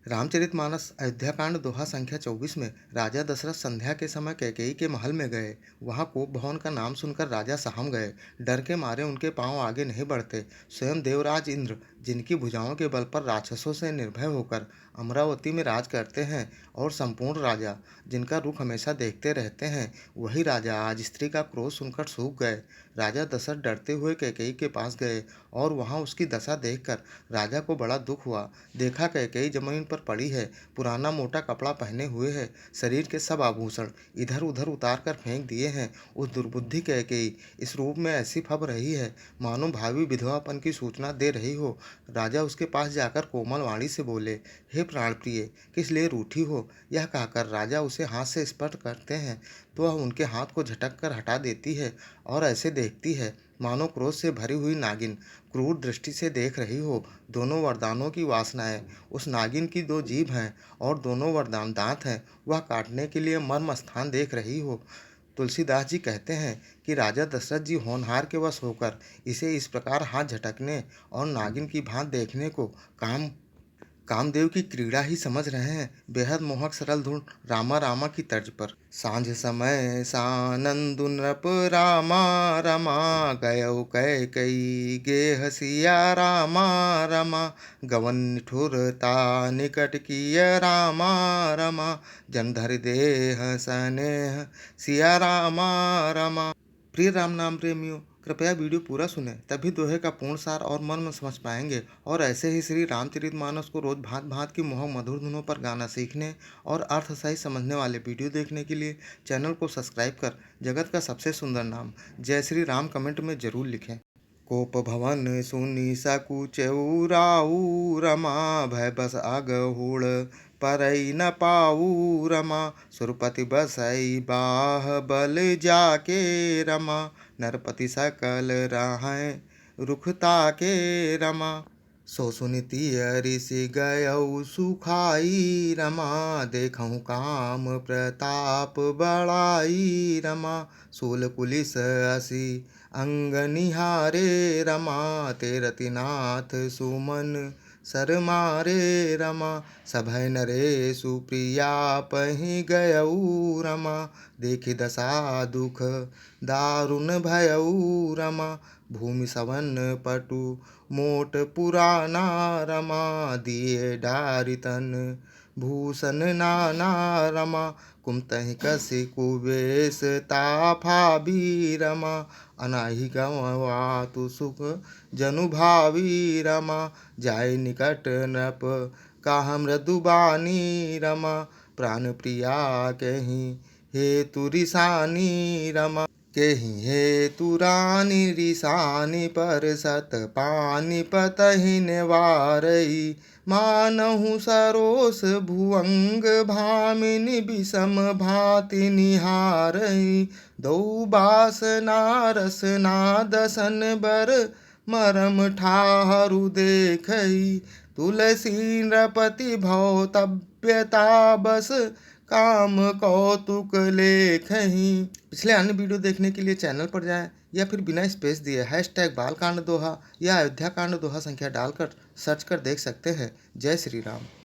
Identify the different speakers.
Speaker 1: रामचरितमानस अयोध्याकांड दोहा संख्या 24 में राजा दशरथ संध्या के समय कैकेयी के महल में गए। वहां कोप भवन का नाम सुनकर राजा सहम गए। डर के मारे उनके पांव आगे नहीं बढ़ते। स्वयं देवराज इंद्र, जिनकी भुजाओं के बल पर राक्षसों से निर्भय होकर अमरावती में राज करते हैं, और संपूर्ण राजा, जिनका रुख हमेशा देखते रहते हैं, वही राजा आज स्त्री का क्रोध सुनकर सूख गए। राजा दशरथ डरते हुए कैकेयी के पास गए और वहां उसकी दशा देखकर राजा को बड़ा दुख हुआ। देखा कैकेयी जमीन पर पड़ी है, पुराना मोटा कपड़ा पहने हुए है, शरीर के सब आभूषण इधर उधर उतार कर फेंक दिए हैं। उस दुर्बुद्धि कैकेयी इस रूप में ऐसी फब रही है मानो भावी विधवापन की सूचना दे रही हो। राजा उसके पास जाकर कोमल वाणी से बोले, हे प्राण प्रिय, किस लिए रूठी हो? यह कहकर राजा उसे हाथ से स्पर्श करते हैं तो वह उनके हाथ को झटक कर हटा देती है और ऐसे देखती है मानो क्रोध से भरी हुई नागिन क्रूर दृष्टि से देख रही हो। दोनों वरदानों की वासनाएं उस नागिन की दो जीभ हैं और दोनों वरदान दांत हैं। वह काटने के लिए मर्म स्थान देख रही हो। तुलसीदास जी कहते हैं कि राजा दशरथ जी होनहार के वश होकर इसे इस प्रकार हाथ झटकने और नागिन की भांति देखने को कामदेव की क्रीड़ा ही समझ रहे हैं। बेहद मोहक सरल धुन रामा रामा की तर्ज पर। सांझ समय सानंदु नृप रामा रमा, गयो कैकेयी गेह सिया रामा रमा, गवन निठुरता निकट किय रामा रमा, जनधर देह स्नेह सिया रामा रमा। प्रिय राम नाम प्रेमियों, कृपया वीडियो पूरा सुनें, तभी दोहे का पूर्ण सार और मर्म समझ पाएंगे। और ऐसे ही श्री रामचरितमानस को रोज भांत भांत की मोहक मधुर धुनों पर गाना सीखने और अर्थ सहित समझने वाले वीडियो देखने के लिए चैनल को सब्सक्राइब कर जगत का सबसे सुंदर नाम जय श्री राम कमेंट में जरूर लिखें। कोप भवन सुनि सकुचउ राऊ रमा, भय बस अगहुड़ परई न पाऊ रमा, सुरपति बसई बाह बल जाके रमा, नरपति सकल रहें रुखता के रमा, सो सुनिति ऋषि गयउ सुखाई रमा, देखहु काम प्रताप बड़ाई रमा, शूल कुलिस असी अंग निहारे रमा, तेरतिनाथ सुमन सर मारे रमा, सभय नरेशु प्रिया पहि गयउ रमा, देखि दशा दुख दारुण भयउ रमा, भूमि सवन पटु मोट पुराना रमा, दिए डारि तन भूषण नाना रमा, कुमतहि कसी कुबेश ताफा भी रमा, अनाहि गंवातु सुख जनु भावी रमा, जाय निकट नृप काह मृदुबानी रमा, प्राण प्रिया कहि हेतु रिसानी रमा, केहि हेतु रानी रिसानी पर सत पानी पतहि निवारई, मानहु सरोस भुअंग भामिनी विषम भाति निहारई, दौ बासना रसना दसन बर मरम ठाहरु देखई, तुलसी नृपति भौतव्यता बस काम कौतुक लेखही। पिछले अन्य वीडियो देखने के लिए चैनल पर जाएं या फिर बिना स्पेस दिए #बालकांड दोहा या अयोध्या कांड दोहा संख्या डालकर सर्च कर देख सकते हैं। जय श्री राम।